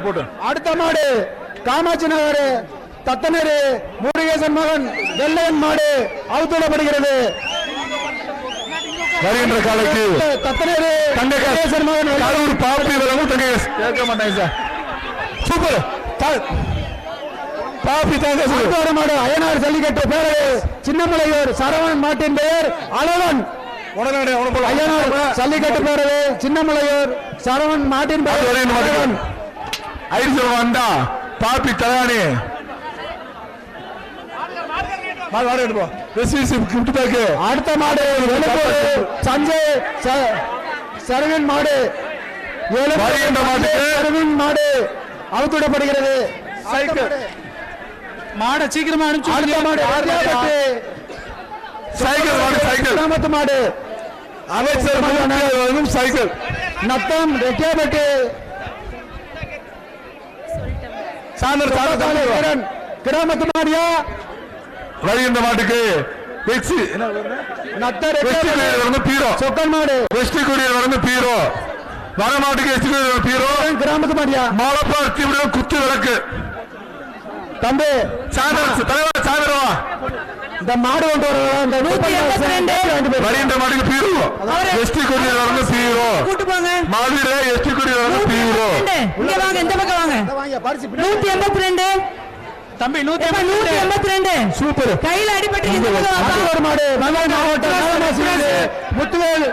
போட்டு அடுத்த மாடு காமாட்சி நகர் தத்தனரு முருகேசன் மகன் வெள்ளையன் மாடு அவுத்துடப்படுகிறது. வருகின்ற காலைக்கு தத்தனரு தங்கேசன் மகன் கரூர் பாப்பி வழங்கும் தங்கேஸ் கேட்க மாட்டாங்க சார். சூப்பர் பாப்பி தங்கேசன் மாடு அயனார் ஜல்லிக்கட்டு பேரவை சின்னமலையூர் சரவணன் மாட்டின் பெயர் அழகன். அய்யனார் ஜல்லிக்கட்டு பேரவை சின்னமலையூர் சரவணன் மாட்டின் பெயர் அழகன். ஐந்து வந்தா பாப்பி தயானி அடுத்த மாடு சஞ்சய் சரவின் மாடு மாடு அவுத்துடப்படுகிறது. மாட சீக்கிரமா அடுத்த மாடு கிராமத்து மாடு அமைச்சர் சைக்கிள் நத்தம் ரெட்டியாபட்டு கிராமத்து மாடியா. வருகின்ற மாட்டுக்கு சொக்கன் மாடு வெஸ்டி குடியில் பீரோ வர மாட்டுக்கு எஸ்டி குடியில் பீரோ கிராமத்து மாடியா. மாலப்பாத்தி குத்து விளக்கு தம்பி தலைவர் சாதரவா இந்த மாடு கொண்டு வருகின்ற மாட்டுக்கு பீரோ எஸ்டி குடியில் பீரோ மாதிரி எஸ்டி குடியில் பீரோ இந்த பக்கம் வாங்க. 182 தம்பி 182 சூப்பர் கையில அடிபட்டு மாடு முத்துவேல்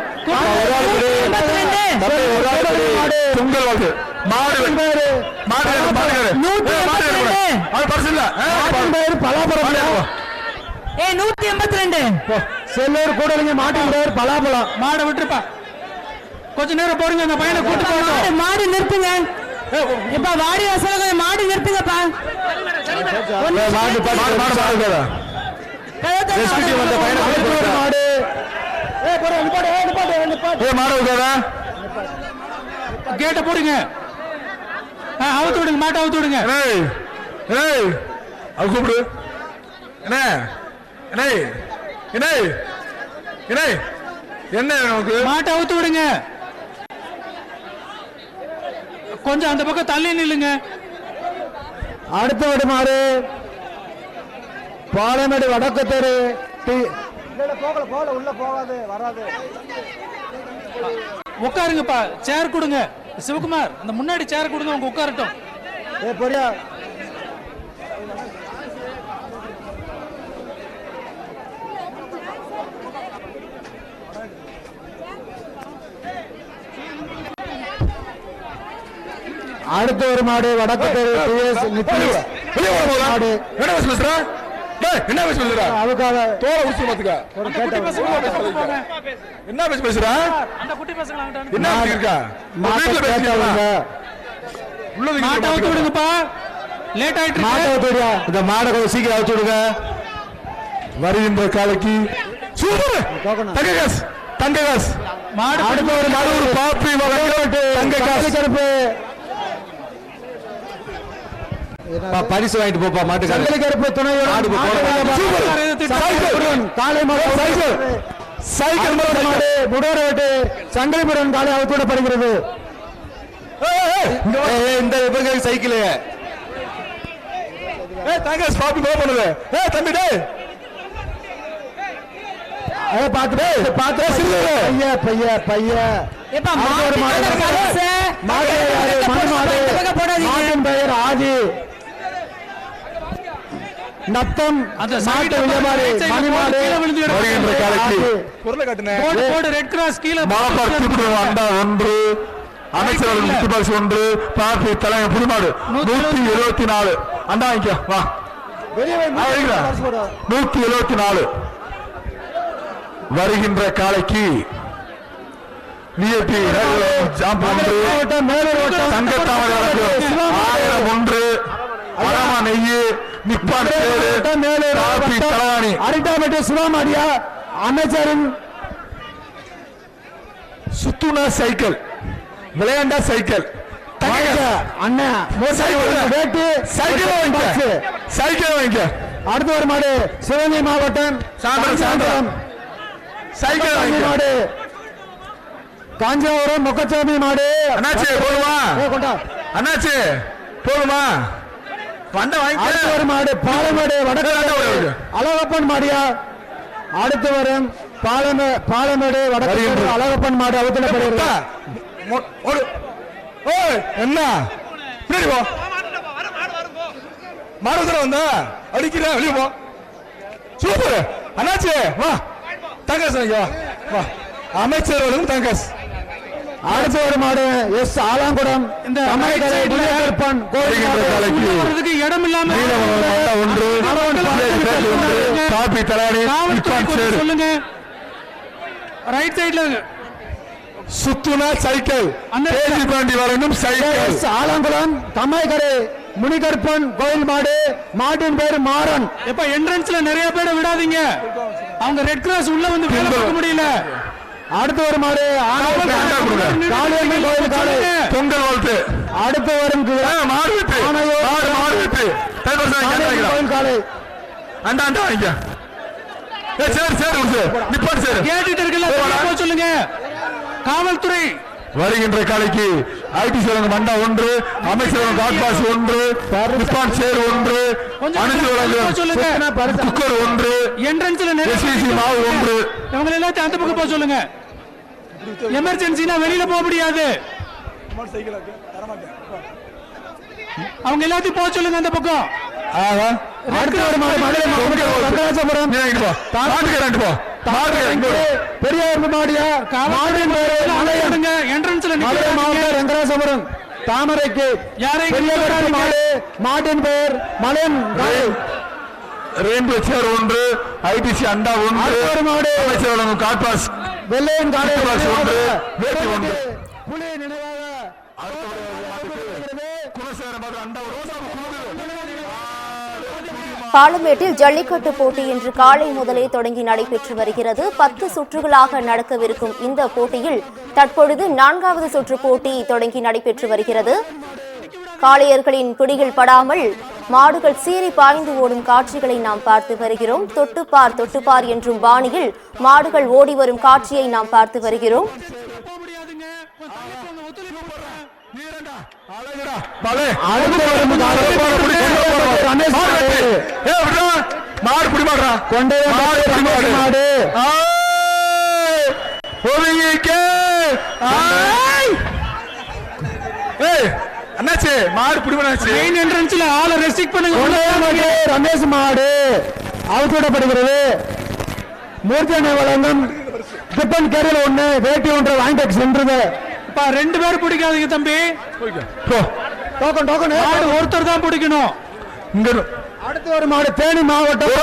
பொங்கல் வாழ்க்கை மாடு பலாபலம் 182 செல்லூர் கூடலிங்க மாட்டின் பேர் பலாபலம். மாடை விட்டுருப்பா கொஞ்ச நேரம் போடுங்க. அந்த பையனை கூட்டு போங்க. மாடு நிறுத்துங்க. இப்ப வாடி வசல மாடு நிறுத்துங்கப்பா. கேட்ட போடுங்க. அவுத்து விடுங்க. மாட்டை அவுத்து விடுங்க. கூப்பிடு என்ன மாட்டை அவுத்து விடுங்க. கொஞ்சம் அந்த பக்கம் தள்ளி நில்லுங்க. அடுத்த விடு மாறு பாலமேடு வடக்கு தெரு உள்ள போகாது வராது. உட்காருங்கப்பா. சேர் கொடுங்க. சிவகுமார் அந்த முன்னாடி சேர் கொடுங்க. உங்க உட்காரட்டும். அடுத்த ஒரு மாடு வடக்கு தெரு மாடு என்ன பேசுறா அதுக்காக தோலை உரிச்சு பாத்துக்க. என்ன பேசுறா அந்த குட்டி பசங்க என்ன இருக்கா மாட்டை அவுத்து விடுங்கப்பா. லேட் ஆயிட்டு இந்த மாடை கொஞ்சம் சீக்கிரம் அவுத்து விடுங்க. வருகின்ற காலைக்கு தங்ககாஸ் மாடு அடுத்த ஒரு மாடு ஒரு பாப்பி தங்ககாஸ் கருப்பு பரிசு வாங்கிட்டு போப்பா. மாட்டு கருப்பு துணை காலை சைக்கிள் மாடு முடோரட்டு சங்கிலிபுரம் காலை அவுத்துவிடப்படுகிறது. இந்த சைக்கிள் தங்ககாஸ் பாப்பி போக பண்ணுது. தம்பி பெயர் ஆதி நத்தம் ரெட் கிராஸ் கீழே ஒன்று அமைச்சர்கள் முத்துபாசி ஒன்று பாப்பி தலைமை புதுமாடு 174 அண்டா வாங்கிக்க வா 174 வருகின்ற காலைக்கு விஐபி தங்கத்தாமரை 1000 வடமா நெய்யு நிப்பான் தலைவாணி அரிட்டாமட்டு சிவாமாடியா அமைச்சரின் சுத்துனா சைக்கிள் விளையாண்டா சைக்கிள் சைக்கிள் வாங்கிக்க. அடுத்த ஒரு மாடு சிவகங்கை மாவட்டம் சாயந்தரம் சைக்கிள் மாடு காஞ்சிபுரம் முக்கச்சாமி மாடு அண்ணாச்சி போடுமா கொண்டா அண்ணாச்சி போடுமா வண்ட வாங்கி அடுத்து வரும் மாடு பாலமேடு வடக்கு அழகப்பன் மாடியா அடுத்து வரும் பாலமேடு வடக்கு அழகப்பன் மாடு அவுத்தலப்படுகிறது என்ன பின்னாடி போ மாறுதல வந்தா அடிக்கிற வெளியே போ சூப்பர் அண்ணாச்சி வா தங்கஸ் வா அமைச்சர்களும் தங்கஸ் அடுத்து ஒரு மாடு எஸ் ஆலாங்குடம் இந்த கோயிலுக்கு இடம் இல்லாம ஒன்று காபி தலானி சொல்லுங்க ரைட் சைடுல சுத்துனா சைக்கிள் பாண்டி வரணும் சைக்கிள் ஆலங்குளம் தம்மாய்கரை முனிகற்பன் கோயில் மாடு மாட்டின் பேரு மாறன் எப்ப என்ட்ரன்ஸ்ல நிறைய பேரை விடாதீங்க அவங்க ரெட் கிராஸ் உள்ள வந்து வேலை பார்க்க முடியல அடுத்து ஒரு மாடு பொங்கல் வாழ்த்து அடுத்து வரும் மாடு விட்டு மாடு விட்டு காலை அண்டா அண்டா வாங்க சரி சரி நிப்பாடு சரி கேட்டுட்டு இருக்கல சொல்லுங்க காவல்துறை வருகின்ற காலைக்கு ஐடி சேவன் மண்டா ஒன்று அமைச்சர் காட்பாஸ் ஒன்று நிப்பான் சேர் ஒன்று அணிந்து வழங்கும் குக்கர் ஒன்று என்ட்ரன்ஸ்ல மாவு ஒன்று இவங்க எல்லாத்தையும் அந்த பக்கம் போக சொல்லுங்க எமர்ஜென்சினா வெளியில போக முடியாது அவங்க எல்லாத்தையும் போக சொல்லுங்க அந்த பக்கம் அடுத்து ஒரு பெரியார் மாடியா என்ட்ரன்ஸ்ல வெங்கடாசபுரம் தாமரைக்கு மாட்டின் பெயர் மலையன் ரெயின்போ சேர் ஒன்று ஐடிசி அண்டா ஒன்று மாடு அமைச்சர் காட்பாஸ் வெள்ளையன் காலை ஒன்று வேட்டி ஒன்று புலி நினைவாக பாலமேட்டில் ஜல்லிக்கட்டு போட்டி இன்று காலை முதலே தொடங்கி நடைபெற்று வருகிறது. 10 சுற்றுகளாக நடக்கவிருக்கும் இந்த போட்டியில் தற்பொழுது 4வது சுற்று போட்டி தொடங்கி நடைபெற்று வருகிறது. காளையர்களின் பிடியில் படாமல் மாடுகள் சீறி பாய்ந்து ஓடும் காட்சிகளை நாம் பார்த்து வருகிறோம். தொட்டுப்பார் தொட்டுப்பார் என்றும் பாணியில் மாடுகள் ஓடி வரும் காட்சியை நாம் பார்த்து வருகிறோம். அண்ணாச்சி மாடு புடிமனாச்சு மெயின் என்ட்ரன்ஸ்ல ஆள ரெஸ்ட்ரிக்ட் பண்ணுங்க. ரமேஷ் மாடு அவுட்விடப்படுகிறது. மூர்த்தி வழங்கும் டிபன் கேரியர் ஒண்ணு வேட்டி ஒன்று வாங்கிட்டு சென்றது. ரெண்டு பேரும் பிடிக்காதீங்க தம்பி. டோக்கன் டோக்கன் ஒருத்தர் தான் பிடிக்கணும். அடுத்து ஒரு மாடு தேனி மாவட்டம்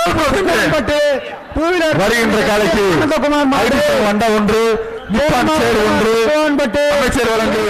வருகின்ற காலைக்கு வண்டா ஒன்று அமைச்சர் வழங்கு